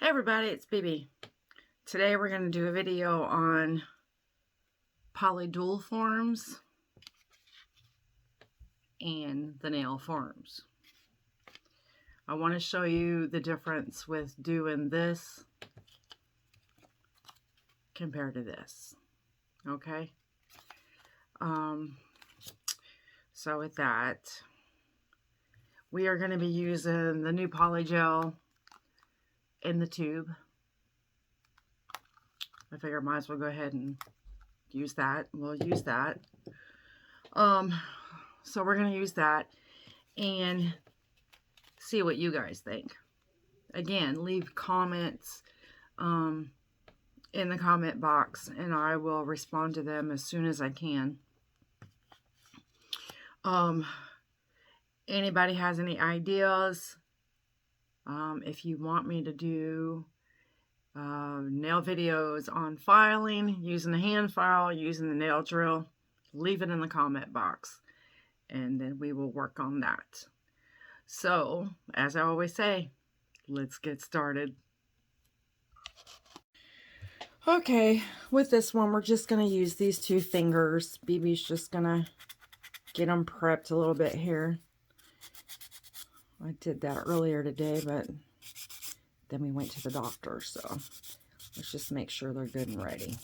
Hey everybody, it's BB. Today we're going to do a video on polydual forms and the nail forms. I want to show you the difference with doing this compared to this. Okay? So with that, we are going to be using the new polygel in the tube. I figure I might as well go ahead and use that. We'll use that. So we're going to use that and see what you guys think. Again, leave comments in the comment box and I will respond to them as soon as I can. Anybody has any ideas? If you want me to do nail videos on filing, using the hand file, using the nail drill, leave it in the comment box and then we will work on that. So, as I always say, let's get started. Okay, with this one, we're just going to use these two fingers. BB's just going to get them prepped a little bit here. I did that earlier today, but then we went to the doctor, so let's just make sure they're good and ready.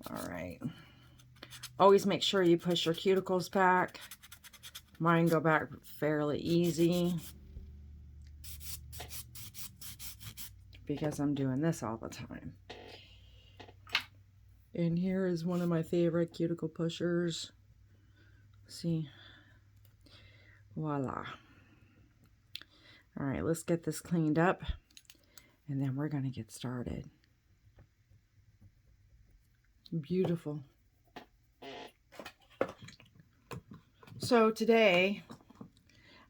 All right. Always make sure you push your cuticles back. Mine go back fairly easy because I'm doing this all the time. And here is one of my favorite cuticle pushers. See? Voila. All right, let's get this cleaned up and then we're going to get started. Beautiful. So today,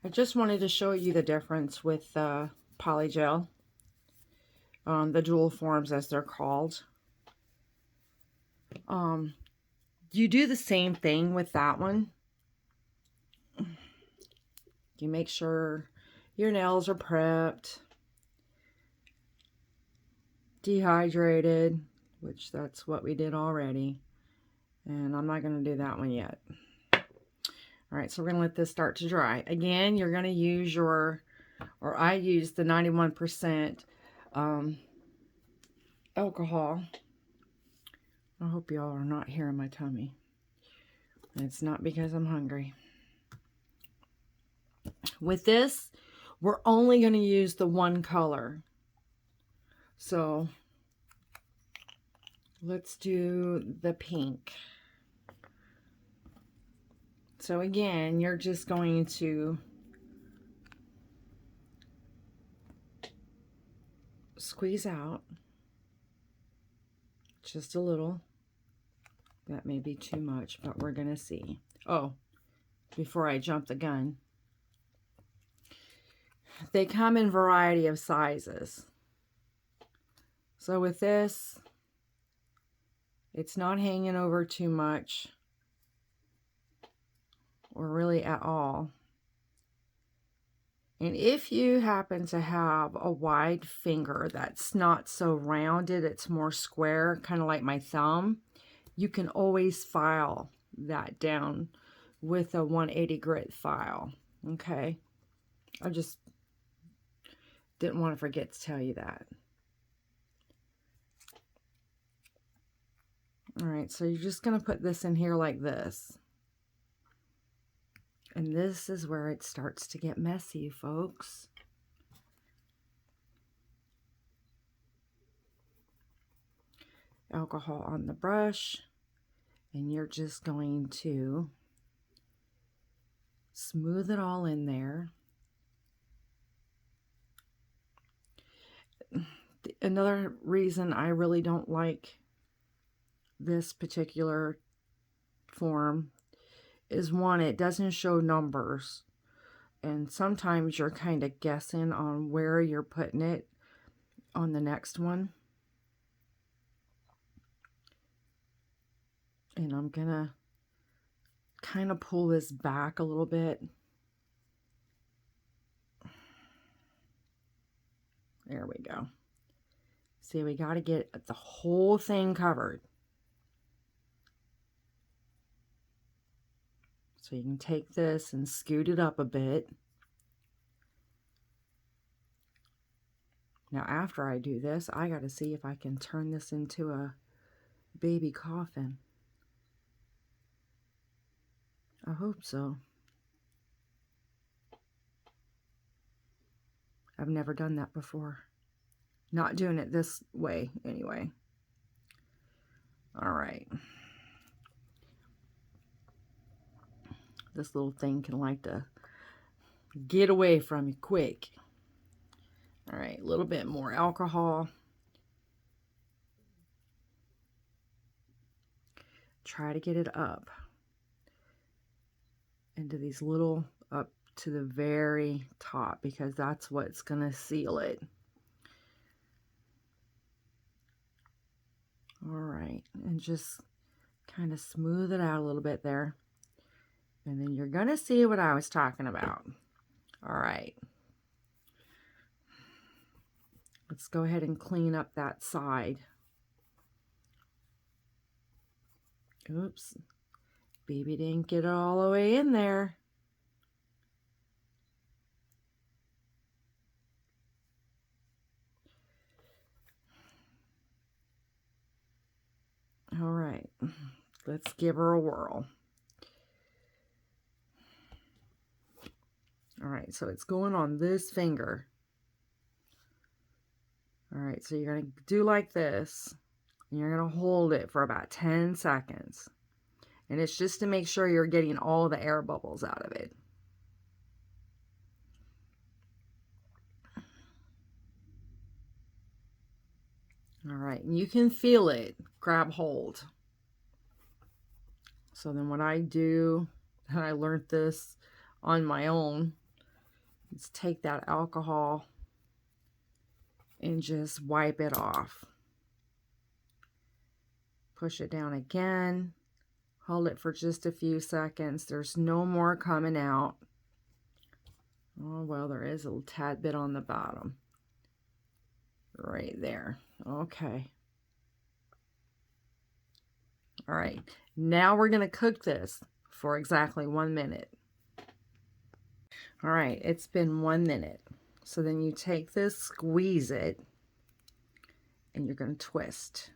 I just wanted to show you the difference with polygel, the dual forms as they're called. You do the same thing with that one. You make sure your nails are prepped, dehydrated, which that's what we did already. And I'm not going to do that one yet. All right, so we're going to let this start to dry. Again, you're going to use your, or I use the 91% alcohol. I hope y'all are not hearing my tummy. It's not because I'm hungry. With this, we're only going to use the one color. So let's do the pink. So again, you're just going to squeeze out just a little. That may be too much, but we're going to see. Oh, before I jump the gun, they come in a variety of sizes. So with this, it's not hanging over too much or really at all. And if you happen to have a wide finger that's not so rounded, it's more square, kind of like my thumb, you can always file that down with a 180 grit file. Okay, I just didn't want to forget to tell you that. All right, so you're just going to put this in here like this. And this is where it starts to get messy, folks. Alcohol on the brush. And you're just going to smooth it all in there. Another reason I really don't like this particular form is one, it doesn't show numbers. And sometimes you're kind of guessing on where you're putting it on the next one. And I'm going to kind of pull this back a little bit. There we go. See, we got to get the whole thing covered. So you can take this and scoot it up a bit. Now, after I do this, I got to see if I can turn this into a baby coffin. I hope so. I've never done that before. Not doing it this way, anyway. All right. This little thing can like to get away from you quick. All right, a little bit more alcohol. Try to get it up into these little, up to the very top, because that's what's going to seal it. All right, and just kind of smooth it out a little bit there. And then you're going to see what I was talking about. All right. Let's go ahead and clean up that side. Oops. Baby didn't get it all the way in there. All right. Let's give her a whirl. All right, so it's going on this finger. All right, so you're going to do like this. And you're going to hold it for about 10 seconds. And it's just to make sure you're getting all the air bubbles out of it. All right, and you can feel it grab hold. So then what I do, and I learned this on my own, is take that alcohol and just wipe it off. Push it down again. Hold it for just a few seconds. There's no more coming out. Oh, well, there is a tad bit on the bottom. Right there. Okay. All right. Now we're going to cook this for exactly 1 minute. All right. It's been 1 minute. So then you take this, squeeze it, and you're going to twist.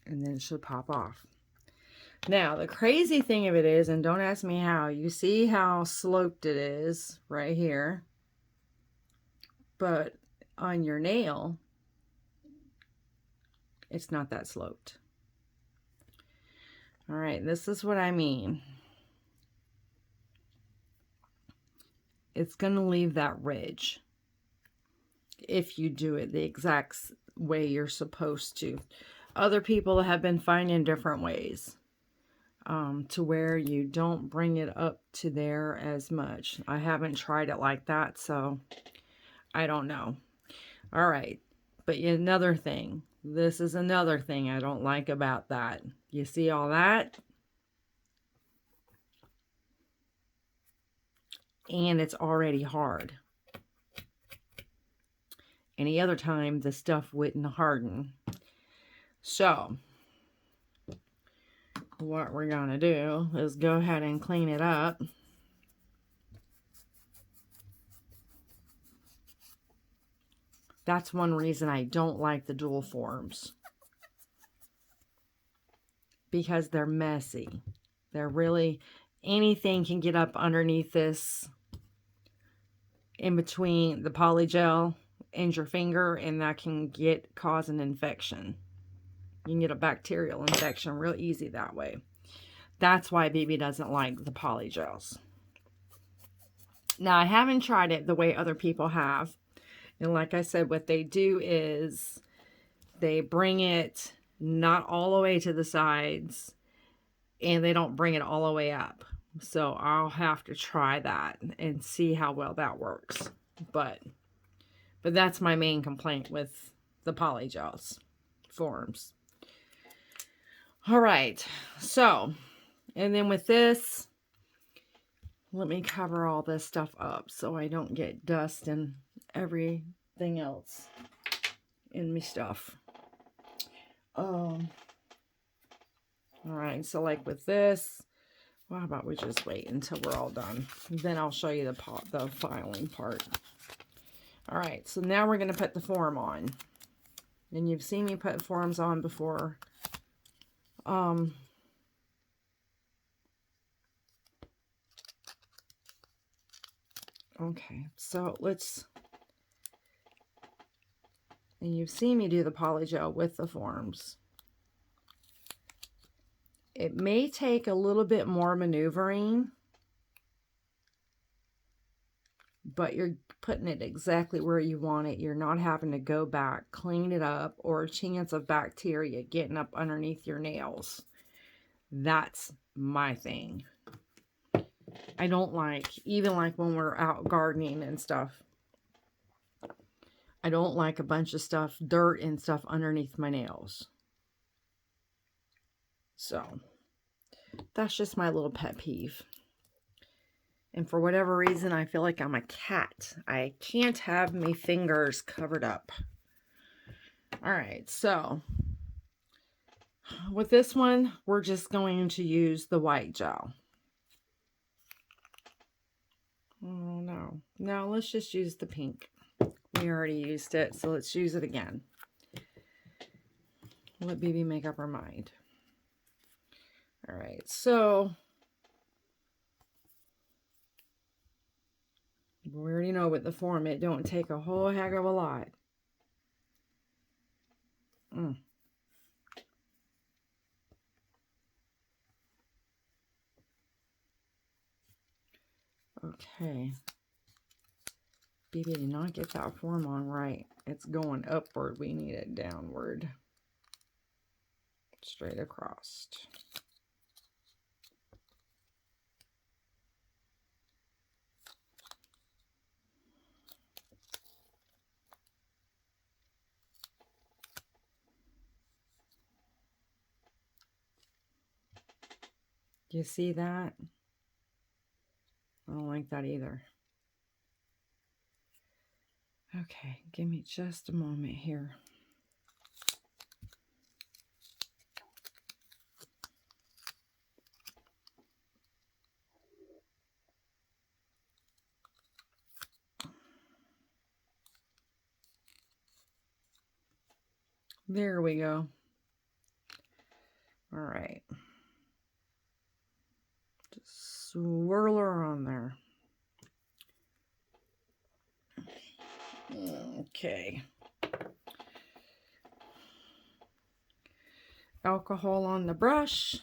And then it should pop off. Now, the crazy thing of it is, and don't ask me how, you see how sloped it is right here. But on your nail, it's not that sloped. All right, this is what I mean. It's going to leave that ridge if you do it the exact way you're supposed to. Other people have been finding different ways to where you don't bring it up to there as much. I haven't tried it like that, so I don't know. All right, but another thing. This is another thing I don't like about that. You see all that? And it's already hard. Any other time, the stuff wouldn't harden. So, what we're going to do is go ahead and clean it up. That's one reason I don't like the dual forms. Because they're messy. They're really, anything can get up underneath this, in between the polygel and your finger, and that can cause an infection. You can get a bacterial infection real easy that way. That's why Baby doesn't like the polygels. Now, I haven't tried it the way other people have. And like I said, what they do is they bring it not all the way to the sides, and they don't bring it all the way up. So I'll have to try that and see how well that works. But that's my main complaint with the polygels forms. All right. So, and then with this, let me cover all this stuff up so I don't get dust and everything else in me stuff. All right, so like with this, well, how about we just wait until we're all done? Then I'll show you the filing part. All right, so now we're going to put the form on. And you've seen me put forms on before. Okay, so and you've seen me do the polygel with the forms. It may take a little bit more maneuvering, but you're putting it exactly where you want it. You're not having to go back, clean it up, or a chance of bacteria getting up underneath your nails. That's my thing. I don't like, even like when we're out gardening and stuff, I don't like a bunch of stuff, dirt and stuff underneath my nails. So that's just my little pet peeve. And for whatever reason, I feel like I'm a cat. I can't have my fingers covered up. All right, so with this one, we're just going to use the white gel. Oh, no. No, let's just use the pink. We already used it, so let's use it again. Let BB make up her mind. All right, so we already know with the form, it don't take a whole heck of a lot. Okay. BB did not get that form on right. It's going upward. We need it downward. Straight across. Do you see that? I don't like that either. Okay, give me just a moment here. There we go. All right. Just swirl her on there. Okay. Alcohol on the brush.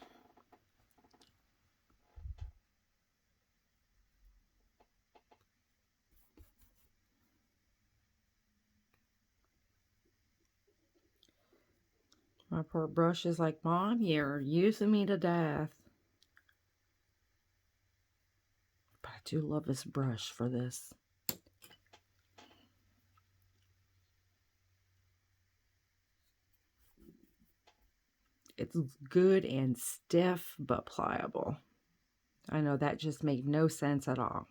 My poor brush is like, Mom, you're using me to death. But I do love this brush for this. It's good and stiff, but pliable. I know that just made no sense at all.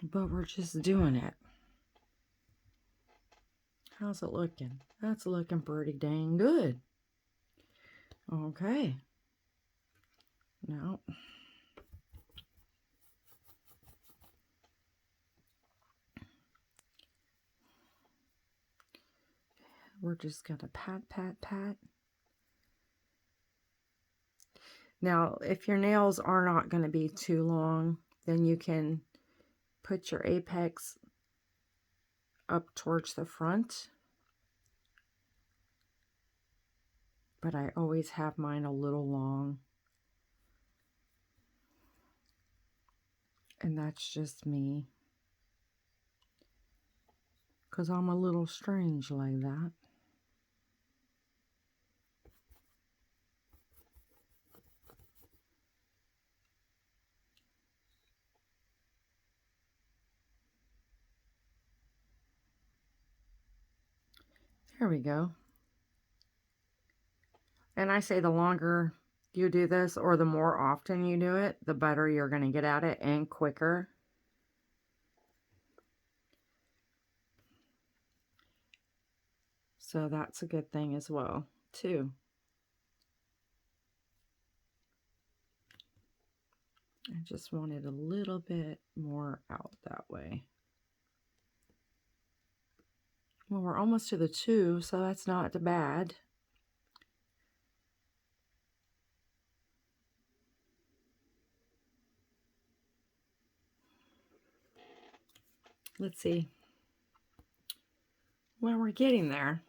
But we're just doing it. How's it looking? That's looking pretty dang good. Okay. Now, we're just going to pat, pat, pat. Now, if your nails are not going to be too long, then you can put your apex up towards the front. But I always have mine a little long. And that's just me. Because I'm a little strange like that. Here we go. And I say the longer you do this, or the more often you do it, the better you're going to get at it and quicker. So that's a good thing as well, too. I just wanted a little bit more out that way. Well, we're almost to the 2, so that's not bad. Let's see. Well, we're getting there.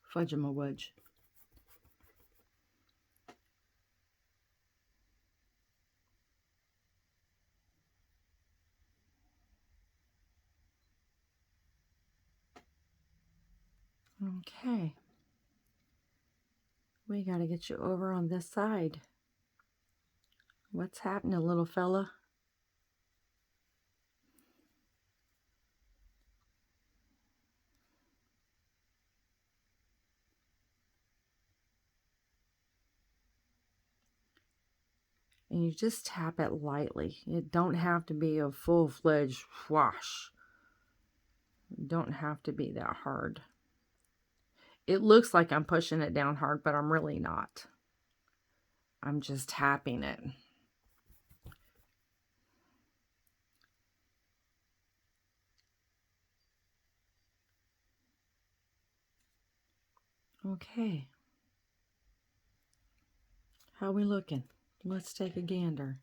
Fudge-a-ma-wudge. Okay. We got to get you over on this side. What's happening, little fella? And you just tap it lightly. It don't have to be a full-fledged wash. It don't have to be that hard. It looks like I'm pushing it down hard, but I'm really not. I'm just tapping it. Okay. How we looking? Let's take a gander.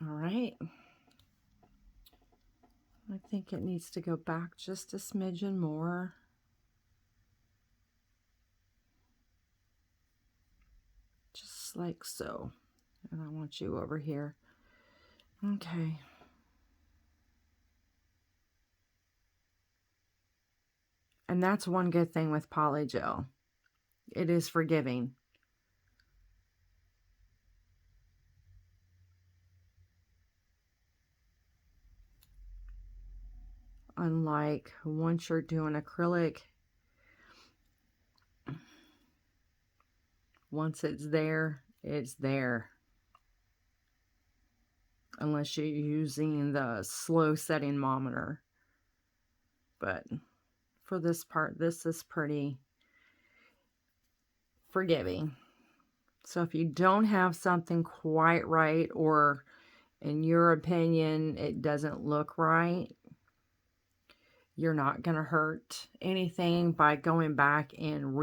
All right. I think it needs to go back just a smidgen more. Just like so. And I want you over here. Okay. And that's one good thing with polygel. It is forgiving. Unlike once you're doing acrylic, once it's there, it's there. Unless you're using the slow setting thermometer. But for this part, this is pretty forgiving. So if you don't have something quite right, or in your opinion, it doesn't look right, you're not going to hurt anything by going back and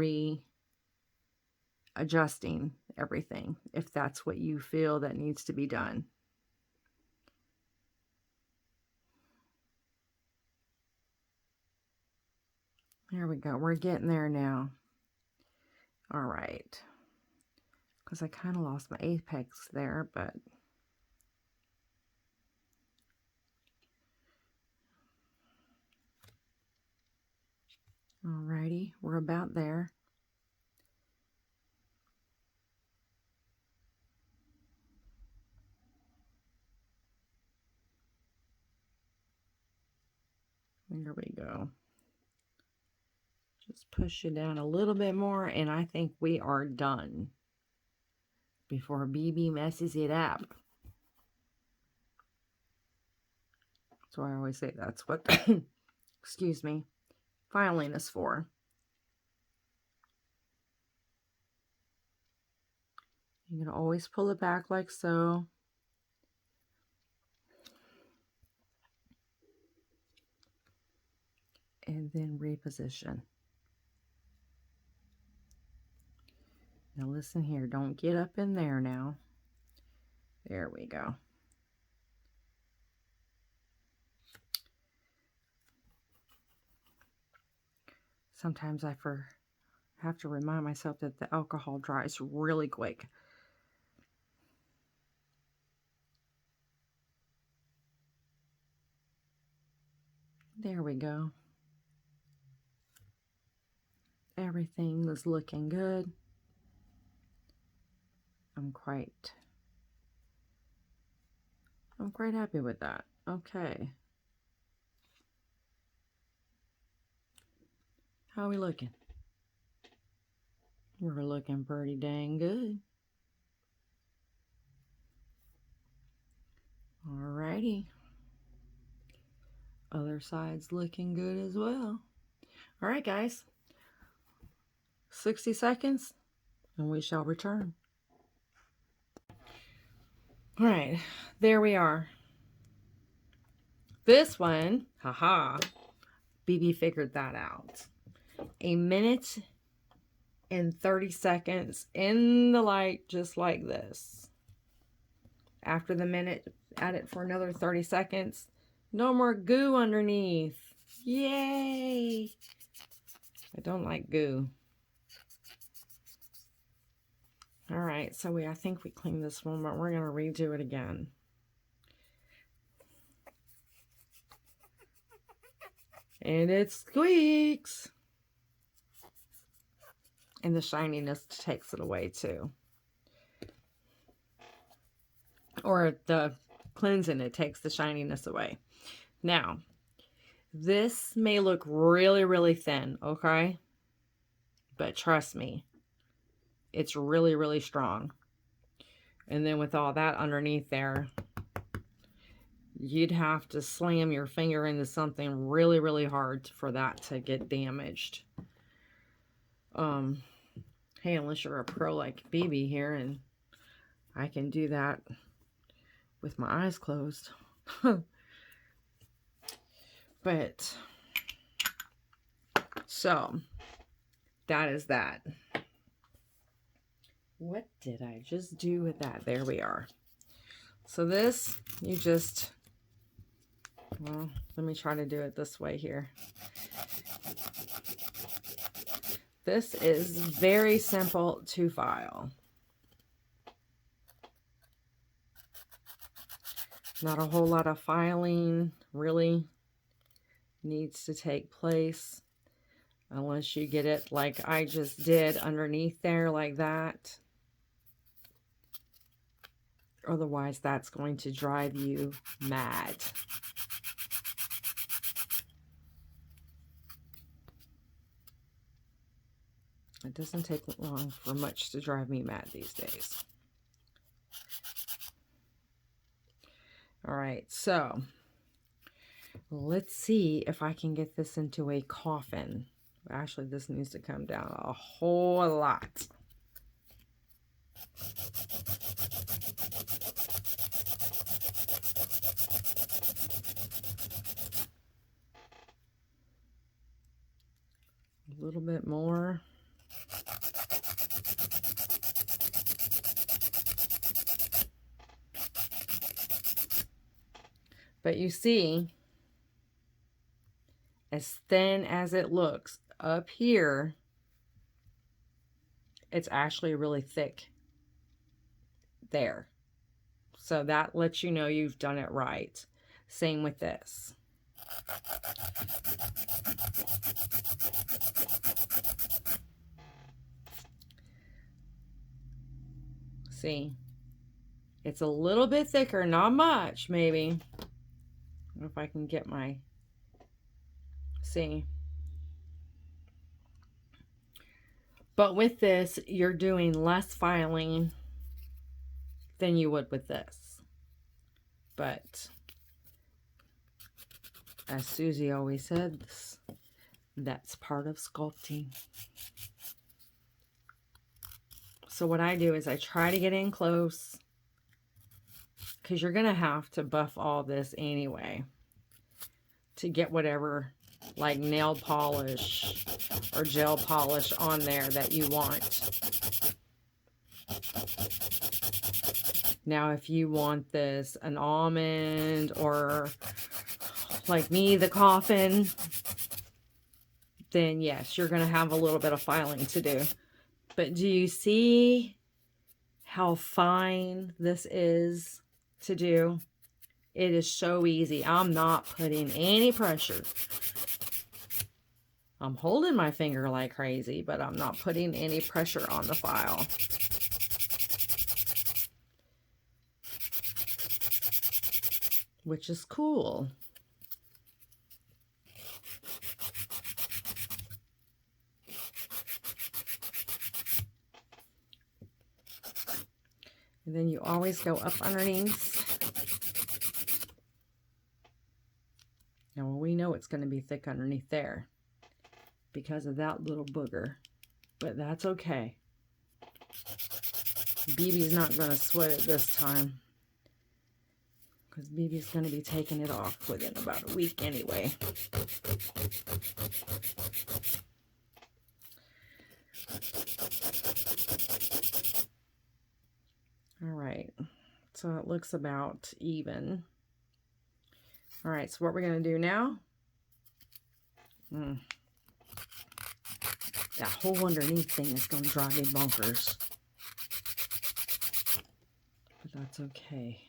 readjusting everything, if that's what you feel that needs to be done. There we go. We're getting there now. All right. Because I kind of lost my apex there, but alrighty, we're about there. There we go. Just push it down a little bit more, and I think we are done before BB messes it up. So I always say that's what, excuse me, filing is for. You're going to always pull it back like so. And then reposition. Now listen here, don't get up in there now. There we go. Sometimes I have to remind myself that the alcohol dries really quick. There we go. Everything is looking good. I'm quite I'm quite happy with that. Okay. How are we looking? We're looking pretty dang good. Alrighty. Other side's looking good as well. Alright, guys. 60 seconds and we shall return. Alright, there we are. This one, haha, BB figured that out. 1 minute and 30 seconds in the light, just like this. After the minute, add it for another 30 seconds. No more goo underneath. Yay! I don't like goo. Alright, so I think we cleaned this one, but we're going to redo it again. And it squeaks. And the shininess takes it away too. Or the cleansing, it takes the shininess away. Now, this may look really, really thin, okay? But trust me, it's really, really strong. And then with all that underneath there, you'd have to slam your finger into something really, really hard for that to get damaged. Hey, unless you're a pro like BB here, and I can do that with my eyes closed. But, so, that is that. What did I just do with that? There we are. So this, you just, well, let me try to do it this way here. This is very simple to file. Not a whole lot of filing really needs to take place unless you get it like I just did underneath there like that. Otherwise, that's going to drive you mad. It doesn't take long for much to drive me mad these days. All right, so let's see if I can get this into a coffin. Actually, this needs to come down a whole lot. A little bit more. But you see, as thin as it looks up here, it's actually really thick there. So that lets you know you've done it right. Same with this. See, it's a little bit thicker, not much, maybe. If I can get my, see. But with this, you're doing less filing than you would with this. But as Susie always said, that's part of sculpting. So what I do is I try to get in close, because you're going to have to buff all this anyway to get whatever like nail polish or gel polish on there that you want. Now, if you want this an almond or like me, the coffin, then yes, you're going to have a little bit of filing to do. But do you see how fine this is to do? It is so easy. I'm not putting any pressure. I'm holding my finger like crazy, but I'm not putting any pressure on the file. which is cool. And then you always go up underneath. Now we know it's going to be thick underneath there because of that little booger, but that's okay. BB's not going to sweat it this time because BB's going to be taking it off within about a week anyway. All right, so it looks about even. All right, so what we're going to do now, that whole underneath thing is going to drive me bonkers. But that's okay.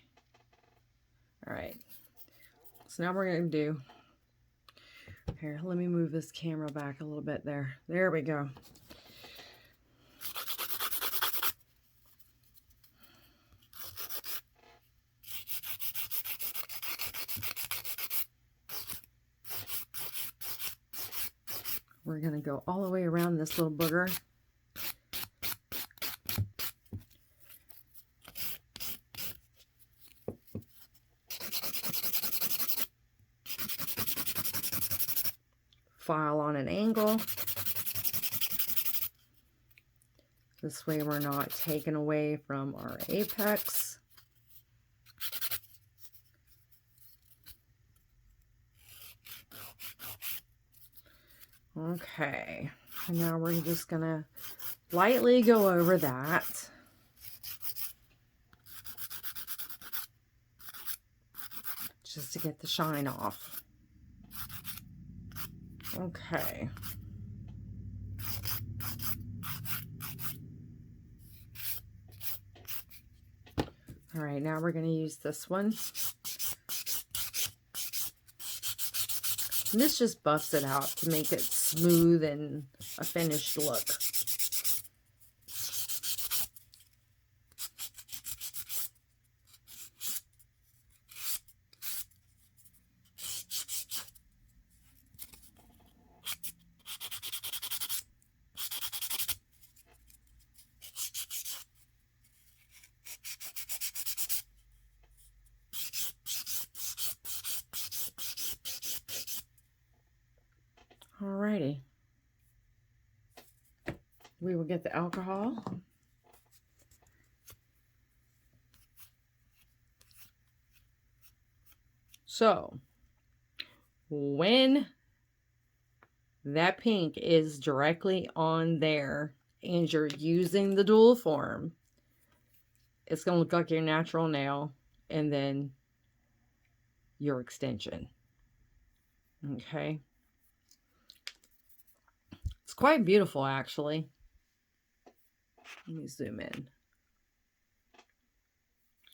All right, so now we're going to do, here, let me move this camera back a little bit there. There we go. We're going to go all the way around this little booger. File on an angle. This way we're not taken away from our apex. Okay, and now we're just gonna lightly go over that. Just to get the shine off. Okay. All right, now we're going to use this one. And this just buffs it out to make it smooth and a finished look. Alrighty. We will get the alcohol. So, when that pink is directly on there and you're using the dual form, it's going to look like your natural nail and then your extension. Okay. It's quite beautiful, actually. Let me zoom in.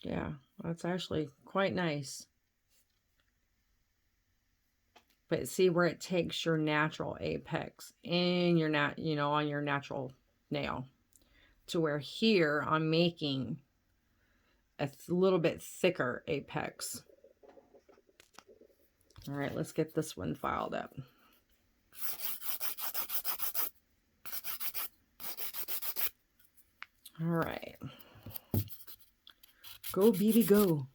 Yeah, that's actually quite nice. But see where it takes your natural apex and your on your natural nail, to where here I'm making a little bit thicker apex. All right, let's get this one filed up. All right. Go, BB, go.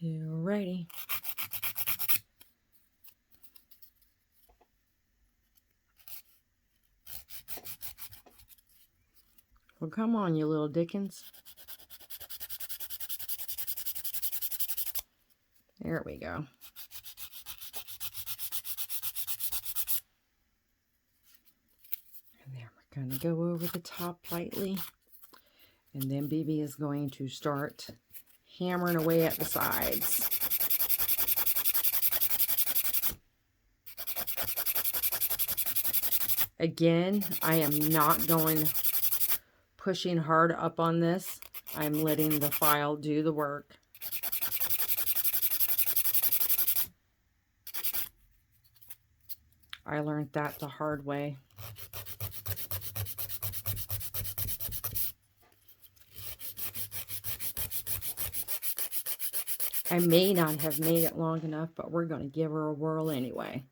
Alrighty. Well, come on, you little Dickens. There we go. And there, we're going to go over the top lightly. And then BB is going to start hammering away at the sides. Again, I am not going pushing hard up on this. I'm letting the file do the work. I learned that the hard way. I may not have made it long enough, but we're going to give her a whirl anyway.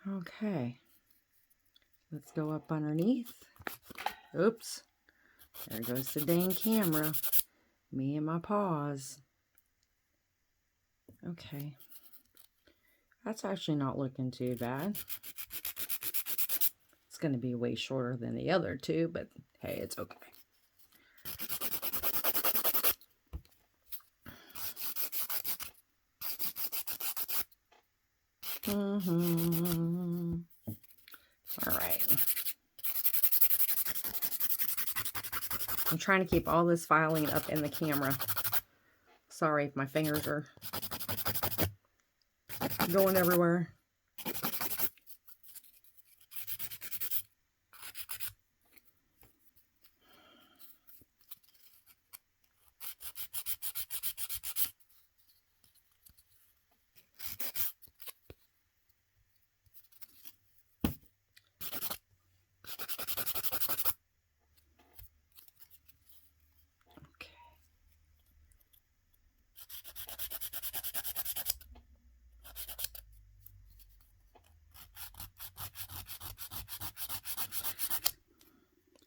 Okay. Let's go up underneath. Oops. There goes the dang camera. Me and my paws. Okay. That's actually not looking too bad. It's going to be way shorter than the other two, but hey, it's okay. All right. I'm trying to keep all this filing up in the camera. Sorry if my fingers are going everywhere.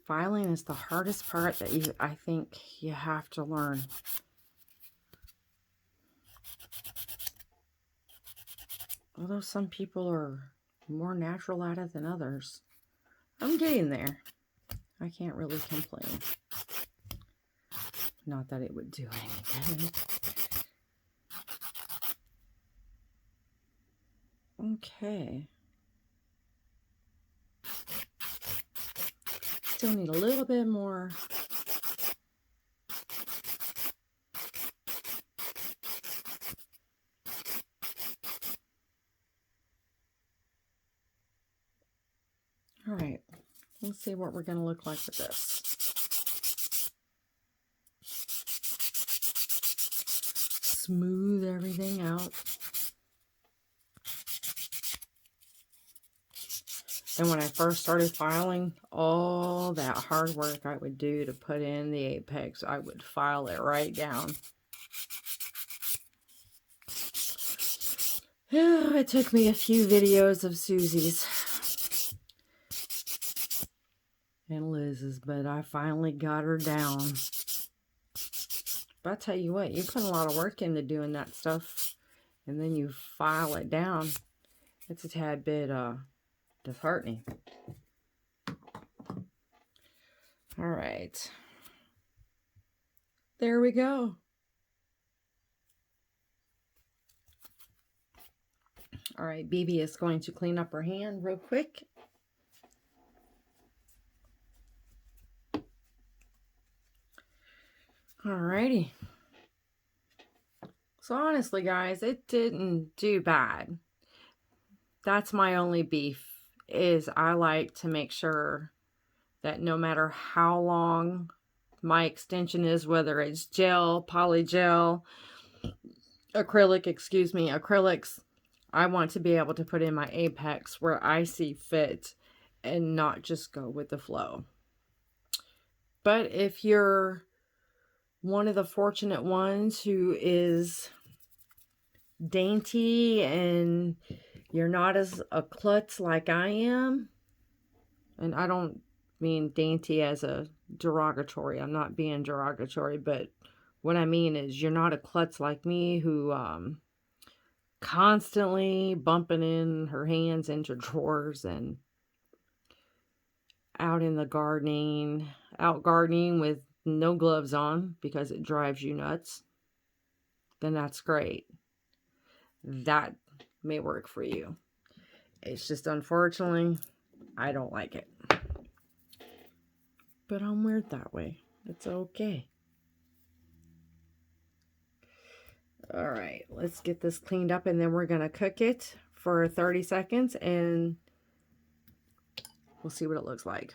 Filing is the hardest part that I think you have to learn. Although some people are more natural at it than others. I'm getting there. I can't really complain. Not that it would do anything. Okay. Still need a little bit more. All right, let's see what we're going to look like with this. Smooth everything out. And when I first started filing, all that hard work I would do to put in the apex, I would file it right down. It took me a few videos of Susie's and Liz's, but I finally got her down. But I tell you what, you put a lot of work into doing that stuff, and then you file it down. It's a tad bit disheartening. All right. There we go. All right, BB is going to clean up her hand real quick. Alrighty. So honestly, guys, it didn't do bad. That's my only beef, is I like to make sure that no matter how long my extension is, whether it's gel, polygel, acrylics, I want to be able to put in my apex where I see fit and not just go with the flow. But if you're one of the fortunate ones who is dainty and you're not as a klutz like I am, and I don't mean dainty as a derogatory, I'm not being derogatory, but what I mean is you're not a klutz like me who constantly bumping in her hands into drawers and out gardening with no gloves on because it drives you nuts, then that's great. That may work for you. It's just, unfortunately, I don't like it. But I'm weird that way. It's okay. All right, let's get this cleaned up, and then we're going to cook it for 30 seconds, and we'll see what it looks like.